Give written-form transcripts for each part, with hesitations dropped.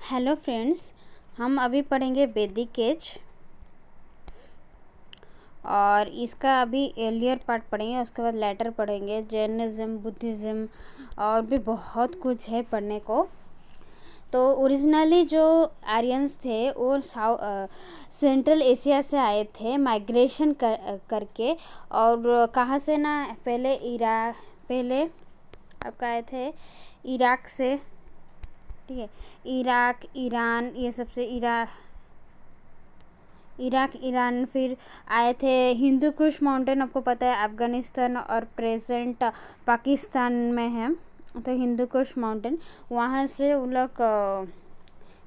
Hello friends, हम अभी पढ़ेंगे वैदिक एज और इसका अभी एर्लियर पार्ट पढ़ेंगे। उसके बाद लेटर पढ़ेंगे, जैनिज़्म, बुद्धिज़्म और भी बहुत कुछ है पढ़ने को। तो ओरिजिनली जो आर्यंस थे वो सेंट्रल एशिया से आए थे माइग्रेशन करके। और कहाँ से ना, पहले आपका आए थे इराक से, ठीक है। इराक, ईरान, ये सबसे इराक, ईरान, फिर आए थे हिंदू कुश माउंटेन, आपको पता है अफ़गानिस्तान और प्रेजेंट पाकिस्तान में है। तो हिंदू कुश माउंटेन, वहाँ से वो लोग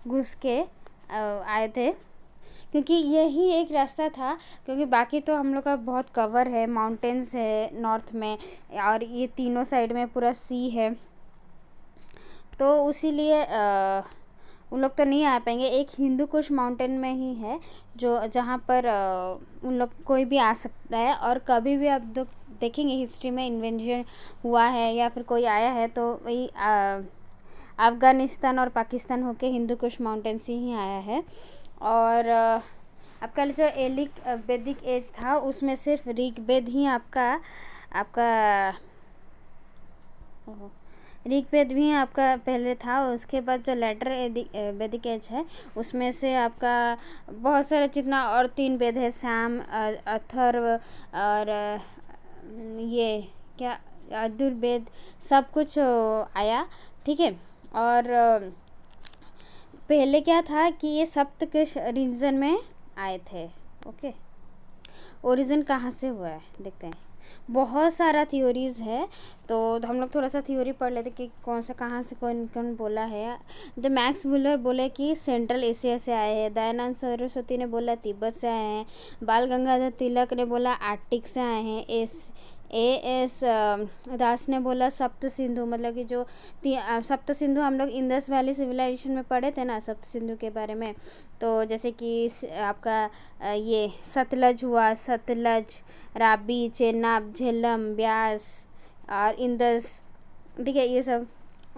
घुस के आए थे, क्योंकि यही एक रास्ता था। क्योंकि बाकी तो हम लोग का बहुत कवर है, माउंटेन्स है नॉर्थ में और ये तीनों साइड में पूरा सी है। तो उसीलिए उन लोग तो नहीं आ पाएंगे। एक हिंदू कुश माउंटेन में ही है जो जहाँ पर उन लोग कोई भी आ सकता है। और कभी भी आप देखेंगे हिस्ट्री में इन्वेंशन हुआ है या फिर कोई आया है तो वही अफ़गानिस्तान और पाकिस्तान होके हिंदू कुश माउंटेन से ही आया है। और आपका जो वैदिक एज था उसमें सिर्फ ऋग्वेद ही आपका ऋग्वेद भी आपका पहले था। उसके बाद जो लेटर वैदिक एज है उसमें से आपका बहुत सारे जितना और 3 वेद है, साम, अथर्व और ये क्या यजुर्वेद, सब कुछ आया, ठीक है। और पहले क्या था कि ये सप्तकुश रीजन में आए थे। ओके, ओरिजिन कहाँ से हुआ है देखते हैं। बहुत सारा थ्योरीज़ है, तो हम लोग थोड़ा सा थ्योरी पढ़ लेते कि कौन सा कहाँ से कौन कौन बोला है। तो मैक्स मुलर बोले कि सेंट्रल एशिया से आए हैं, दयानंद सरस्वती ने बोला तिब्बत से आए हैं, बाल गंगाधर तिलक ने बोला आर्कटिक से आए हैं, एस दास ने बोला सप्त सिंधु, मतलब कि जो सप्त सिंधु हम लोग इंडस वैली सिविलाइजेशन में पढ़े थे ना सप्त सिंधु के बारे में। तो जैसे कि आपका ये सतलज हुआ, सतलज, राबी, चेनाब, झेलम, ब्यास और इंदस, ठीक है, ये सब।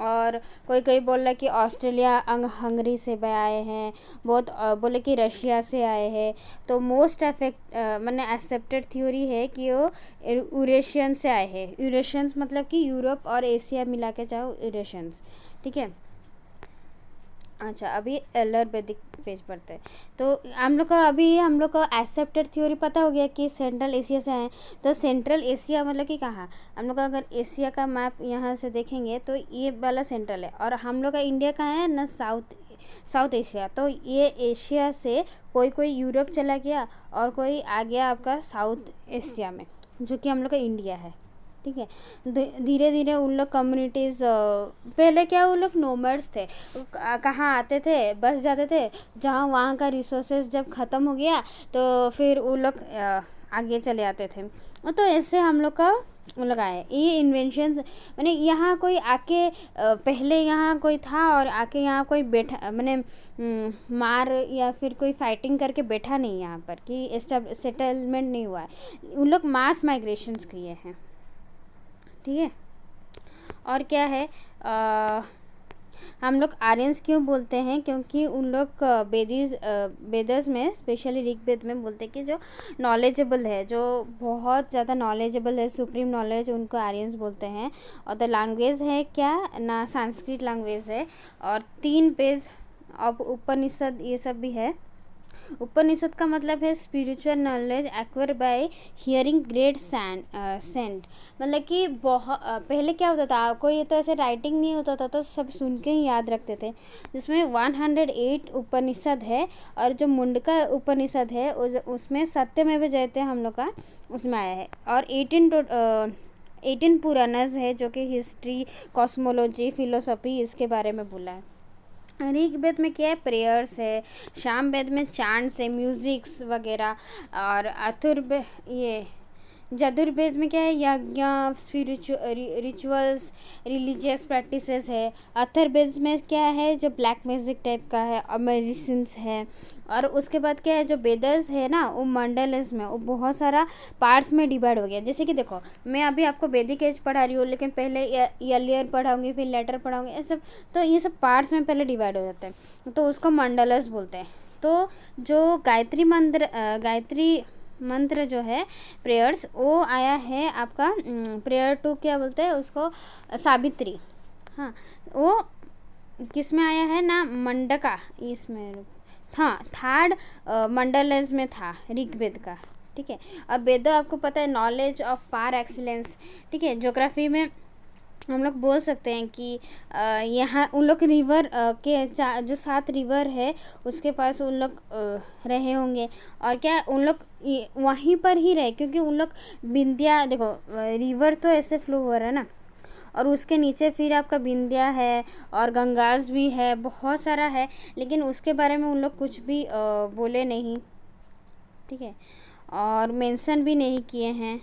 और कोई कोई बोल रहा है कि ऑस्ट्रेलिया हंगरी से भी आए हैं, बहुत बोले कि रशिया से आए हैं। तो मोस्ट मैंने एक्सेप्टेड थ्योरी है कि वो यूरेशियन से आए हैं। यूरेशियंस मतलब कि यूरोप और एशिया मिला के चाहो यूरेशियंस, ठीक है। अच्छा, अभी एलर वैदिक पेज पढ़ते हैं। तो हम लोग को एक्सेप्टेड थ्योरी पता हो गया कि सेंट्रल एशिया से आए। तो सेंट्रल एशिया मतलब कि कहाँ, हम लोग का अगर एशिया का मैप यहाँ से देखेंगे तो ये वाला सेंट्रल है। और हम लोग का इंडिया कहाँ है ना, साउथ एशिया। तो ये एशिया से कोई कोई यूरोप चला गया और कोई आ गया आपका साउथ एशिया में, जो कि हम लोग का इंडिया है, ठीक है। धीरे धीरे उन लोग कम्युनिटीज़, पहले क्या वो लोग नोमर्स थे, कहाँ आते थे, बस जाते थे जहाँ, वहाँ का रिसोर्सेज जब ख़त्म हो गया तो फिर वो लोग आगे चले आते थे। तो ऐसे हम लोग का उन लोग आए। ये इन्वेंशंस मैंने यहाँ कोई आके पहले यहाँ कोई था और आके यहाँ कोई बैठा, मैंने मार या फिर कोई फाइटिंग करके बैठा नहीं यहाँ पर कि सेटलमेंट नहीं हुआ है। उन लोग मास माइग्रेशंस किए हैं, ठीक है। और क्या है, हम लोग आर्यंस क्यों बोलते हैं, क्योंकि उन लोग वेदस में, स्पेशली ऋग्वेद में बोलते हैं कि जो नॉलेजेबल है, जो बहुत ज़्यादा नॉलेजेबल है, सुप्रीम नॉलेज, उनको आर्यंस बोलते हैं। और द लैंग्वेज है क्या ना, संस्कृत लैंग्वेज है। और 3 पेज अब उपनिषद ये सब भी है। उपनिषद का मतलब है spiritual knowledge acquire by hearing great saint, मतलब कि बहुत पहले क्या होता था, कोई तो ऐसे राइटिंग नहीं होता था तो सब सुन के ही याद रखते थे। जिसमें 108 उपनिषद है। और जो मुंडका उपनिषद है उसमें सत्यमेव जयते हम लोग का उसमें आया है। और 18 पुराणस है जो कि हिस्ट्री, कॉस्मोलॉजी, फिलोसफी इसके बारे में बोला है। ऋग्वेद में क्या है, प्रेयर्स है। सामवेद में चांट्स है, म्यूजिक्स वगैरह। और अथर्व ये यजुर्वेद में क्या है, यज्ञ, रिचुअल्स, रिलीजियस प्रैक्टिसेस है। अथर्ववेद में क्या है, जो ब्लैक मैजिक टाइप का है और मेडिसिन्स है। और उसके बाद क्या है, जो वेदर्स है ना, वो मंडलिज्म में वो बहुत सारा पार्ट्स में डिवाइड हो गया। जैसे कि देखो, मैं अभी आपको वैदिक एज पढ़ा रही हूँ, लेकिन पहले ईयरलियर पढ़ाऊँगी, फिर लेटर पढ़ाऊँगी, ये सब। तो ये सब पार्ट्स में पहले डिवाइड हो जाते हैं, तो उसको मंडलस बोलते हैं। तो जो गायत्री मंत्र जो है, प्रेयर्स, वो आया है आपका प्रेयर टू, क्या बोलते हैं उसको, सावित्री। हाँ, वो किस में आया है ना, मंडका, इसमें हाँ, थर्ड मंडलेज में था ऋग्वेद का। ठीक है। और वेद आपको पता है, नॉलेज ऑफ पार एक्सीलेंस। ठीक है। ज्योग्राफी में हम लोग बोल सकते हैं कि यहाँ उन लोग रिवर के जो 7 रिवर है उसके पास उन लोग रहे होंगे। और क्या उन लोग वहीं पर ही रहे, क्योंकि उन लोग विंध्या, देखो रिवर तो ऐसे फ्लो हो रहा है ना, और उसके नीचे फिर आपका विंध्या है और गंगाज भी है, बहुत सारा है, लेकिन उसके बारे में उन लोग कुछ भी बोले नहीं। ठीक है। और मेंशन भी नहीं किए हैं।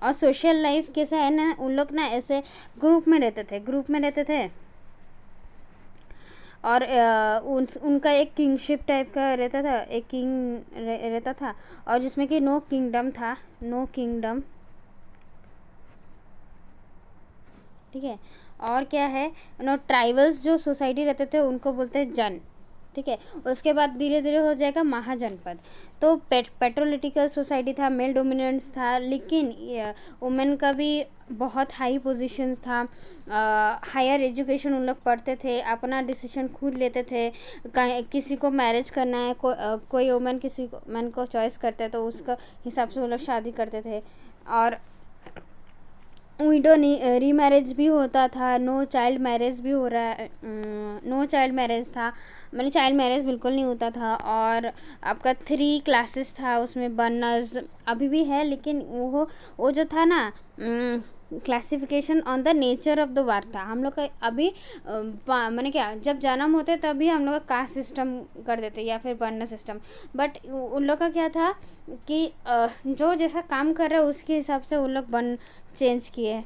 और सोशल लाइफ कैसा है ना, उन लोग ना ऐसे ग्रुप में रहते थे। और उनका एक किंगशिप टाइप का रहता था, एक किंग रहता था, और जिसमें कि नो किंगडम। ठीक है। और क्या है, नो ट्राइबल्स जो सोसाइटी रहते थे उनको बोलते हैं जन। ठीक है। उसके बाद धीरे धीरे हो जाएगा महाजनपद। तो पेट्रोलिटिकल सोसाइटी था, मेल डोमिनेंस था, लेकिन वुमेन का भी बहुत हाई पोजीशंस था। हायर एजुकेशन उन लोग पढ़ते थे, अपना डिसीजन खुद लेते थे। किसी को मैरिज करना है, कोई वुमेन किसी को मैन को चॉइस करते तो उसका हिसाब से वो लोग शादी करते थे। और विडो रीमैरेज भी होता था, नो चाइल्ड मैरिज भी हो रहा है, नो चाइल्ड मैरिज था, मैंने चाइल्ड मैरिज बिल्कुल नहीं होता था। और आपका 3 क्लासेस था उसमें, बर्नर्स अभी भी है, लेकिन वो जो था ना, classification on the nature of the war था। हम लोग का अभी मैंने क्या, जब जन्म होते तभी हम लोग का कास्ट सिस्टम कर देते या फिर बर्नर सिस्टम। बट उन लोग का क्या था कि जो जैसा काम कर रहा है उसके हिसाब से उन लोग बन चेंज किए,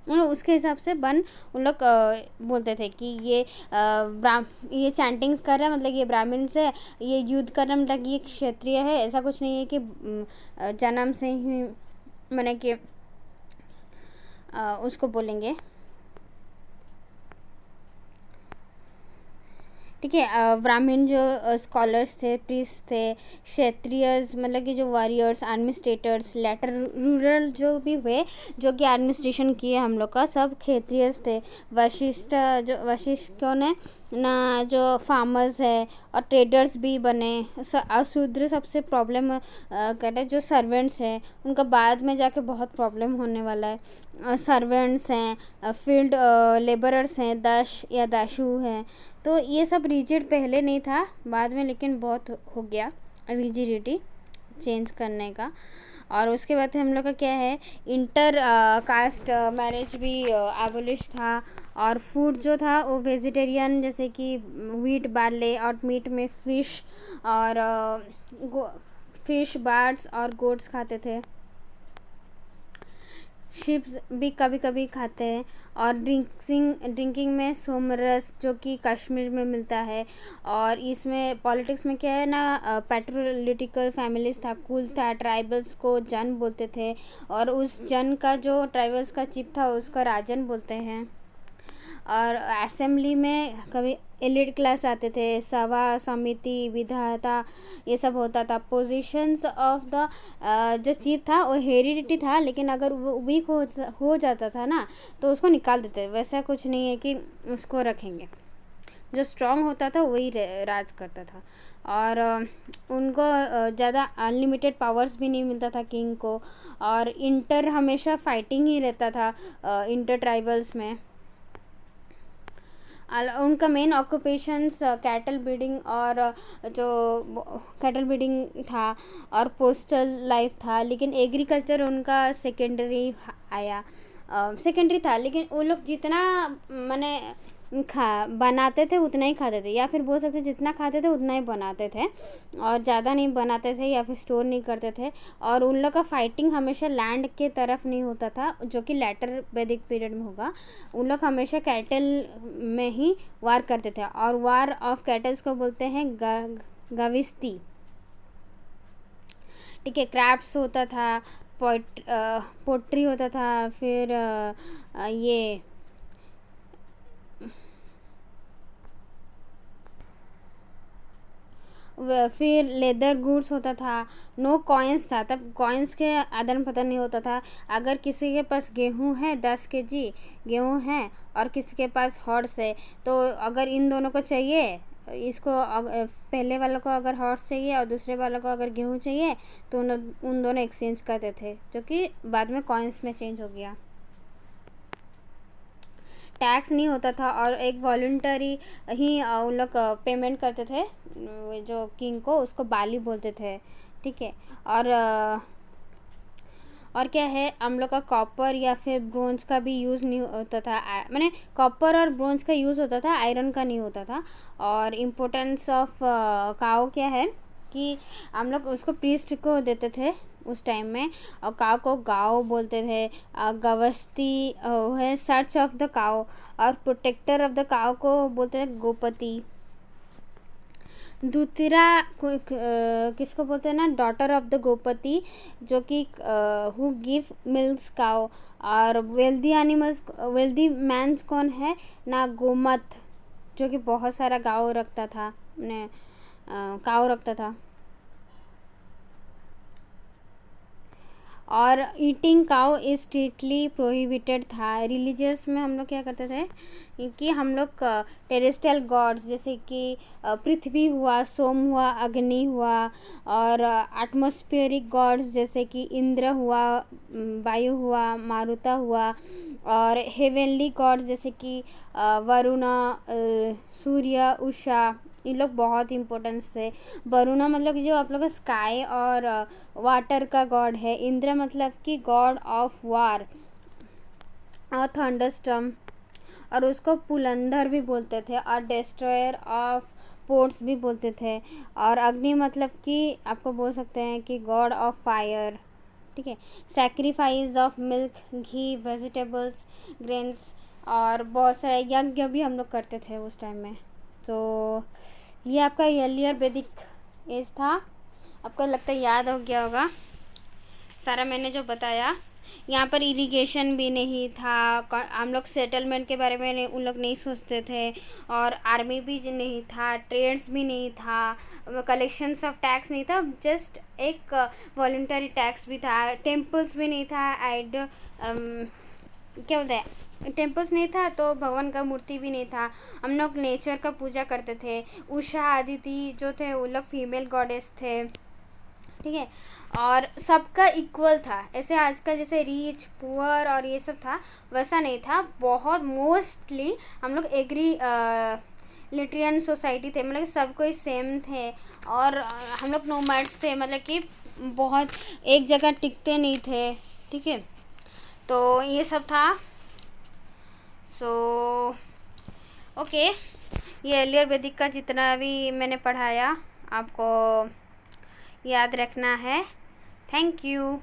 उसके हिसाब से बन उन लोग बोलते थे कि ये चैंटिंग कर रहा है मतलब ये ब्राह्मण से, ये युद्ध कर रहा है मतलब ये क्षत्रिय है। ऐसा कुछ नहीं है कि जन्म से ही मैंने कि उसको बोलेंगे। ठीक है। ब्राह्मण जो स्कॉलर्स थे, प्रीस्ट थे, क्षत्रियस मतलब कि जो वॉरियर्स, एडमिनिस्ट्रेटर्स, लेटर रूरल जो भी हुए जो कि एडमिनिस्ट्रेशन किए हम लोग का, सब क्षत्रियस थे। वशिष्ठ कौन है ना, जो फार्मर्स है, और ट्रेडर्स भी बने। अशूद्र सबसे प्रॉब्लम कर रहे, जो सर्वेंट्स हैं उनका बाद में जाके बहुत प्रॉब्लम होने वाला है। सर्वेंट्स हैं, फील्ड लेबरर्स हैं, दास या दाशु हैं। तो ये सब रिजिड पहले नहीं था, बाद में लेकिन बहुत हो गया रिजिडिटी चेंज करने का। और उसके बाद हम लोग का क्या है, इंटर कास्ट मैरिज भी एबोलिश था। और फूड जो था वो वेजिटेरियन, जैसे कि व्हीट, बार्ले, और मीट में फिश और फिश, बर्ड्स और गोट्स खाते थे। शिप्स भी कभी कभी खाते हैं। और ड्रिंकिंग में सोमरस जो कि कश्मीर में मिलता है। और इसमें पॉलिटिक्स में क्या है ना, पैट्रोलिटिकल फैमिलीज था, कुल था, ट्राइबल्स को जन बोलते थे, और उस जन का जो ट्राइबल्स का चीफ था उसका राजन बोलते हैं। और असेंबली में कभी एलिट क्लास आते थे, सभा, समिति, विधाता, ये सब होता था। पोजीशंस ऑफ द जो चीफ था वो हेरिडिटी था, लेकिन अगर वो वीक हो जाता था ना तो उसको निकाल देते। वैसा कुछ नहीं है कि उसको रखेंगे, जो स्ट्रांग होता था वही राज करता था। और उनको ज़्यादा अनलिमिटेड पावर्स भी नहीं मिलता था किंग को। और इंटर हमेशा फाइटिंग ही रहता था इंटर ट्राइबल्स में। उनका मेन ऑक्यूपेशंस कैटल ब्रीडिंग और जो कैटल ब्रीडिंग था और पोस्टल लाइफ था, लेकिन एग्रीकल्चर उनका सेकेंडरी आया, सेकेंडरी था। लेकिन वो लोग जितना मैंने बनाते थे उतना ही खाते थे, या फिर बोल सकते जितना खाते थे उतना ही बनाते थे, और ज़्यादा नहीं बनाते थे या फिर स्टोर नहीं करते थे। और उन लोग का फाइटिंग हमेशा लैंड के तरफ नहीं होता था, जो कि लेटर वैदिक पीरियड में होगा। उन लोग हमेशा कैटल में ही वार करते थे, और वार ऑफ कैटल्स को बोलते हैं गविस्ती। ठीक है, क्राफ्ट्स होता था, पोट्री होता था, फिर ये फिर लेदर गुड्स होता था। नो कॉइन्स था, तब कॉइन्स के आदान प्रदान नहीं होता था। अगर किसी के पास गेहूं है 10 kg गेहूं है और किसी के पास हॉर्स है, तो अगर इन दोनों को चाहिए, इसको पहले वालों को अगर हॉर्स चाहिए और दूसरे वालों को अगर गेहूं चाहिए, तो उन दोनों एक्सचेंज करते थे, जो कि बाद में कॉइन्स में चेंज हो गया। टैक्स नहीं होता था, और एक वॉलंटरी ही उन लोग पेमेंट करते थे, जो किंग को, उसको बाली बोलते थे। ठीक है, और क्या है, हम लोग का कॉपर या फिर ब्रोंज का भी यूज़ नहीं होता था, मैंने कॉपर और ब्रोंज का यूज़ होता था, आयरन का नहीं होता था। और इम्पोर्टेंस ऑफ काओ क्या है कि हम लोग उसको प्रीस्ट को देते थे उस टाइम में, और काव को गाओ बोलते थे। गवस्ती है सर्च ऑफ द काव, और प्रोटेक्टर ऑफ द काव को बोलते थे गोपति। दूसरा किसको बोलते हैं ना, डॉटर ऑफ द गोपति, जो कि हु गिव मिल्क्स काव। और वेल्दी मैंस कौन है ना, गोमत, जो कि बहुत सारा गाँव रखता था, ने काव रखता था। और eating cow is strictly prohibited था। रिलीजियस में हम लोग क्या करते थे कि हम लोग टेरेस्ट्रियल गॉड्स, जैसे कि पृथ्वी हुआ, सोम हुआ, अग्नि हुआ, और एटमॉस्फेरिक गॉड्स जैसे कि इंद्र हुआ, वायु हुआ, मारुता हुआ, और हेवनली गॉड्स जैसे कि वरुणा, सूर्य, उषा, ये लोग बहुत इम्पोर्टेंस थे। वरुणा मतलब कि जो आप लोग का स्काई और वाटर का गॉड है। इंद्र मतलब कि गॉड ऑफ वार और थंडरस्टॉर्म, और उसको पुलंदर भी बोलते थे, और डिस्ट्रॉयर ऑफ पोर्ट्स भी बोलते थे। और अग्नि मतलब कि आपको बोल सकते हैं कि गॉड ऑफ फायर। ठीक है, sacrifice of milk, ghee, vegetables, grains, और बहुत सारे यज्ञ भी हम लोग करते थे उस टाइम में। तो ये आपका अर्लियर वैदिक एज था। आपको लगता है याद हो गया होगा सारा मैंने जो बताया। यहाँ पर इरिगेशन भी नहीं था, हम लोग सेटलमेंट के बारे में उन लोग नहीं सोचते थे, और आर्मी भी नहीं था, ट्रेड्स भी नहीं था, कलेक्शंस ऑफ टैक्स नहीं था, जस्ट एक वॉलंटरी टैक्स भी था, टेम्पल्स भी नहीं था, क्या बोलते हैं, टेम्पल्स नहीं था, तो भगवान का मूर्ति भी नहीं था। हम लोग नेचर का पूजा करते थे। उषा आदिति जो थे वो लोग फीमेल गॉडेस थे। ठीक है, और सबका इक्वल था। ऐसे आजकल जैसे रिच पुअर और ये सब था, वैसा नहीं था। बहुत मोस्टली हम लोग एग्री लिटरियन सोसाइटी थे, मतलब सब कोई सेम थे, और हम लोग नोमैड्स थे, मतलब कि बहुत एक जगह टिकते नहीं थे। ठीक है, तो ये सब था। सो ओके, ये अर्लियर वैदिक का जितना भी मैंने पढ़ाया आपको याद रखना है। Thank you.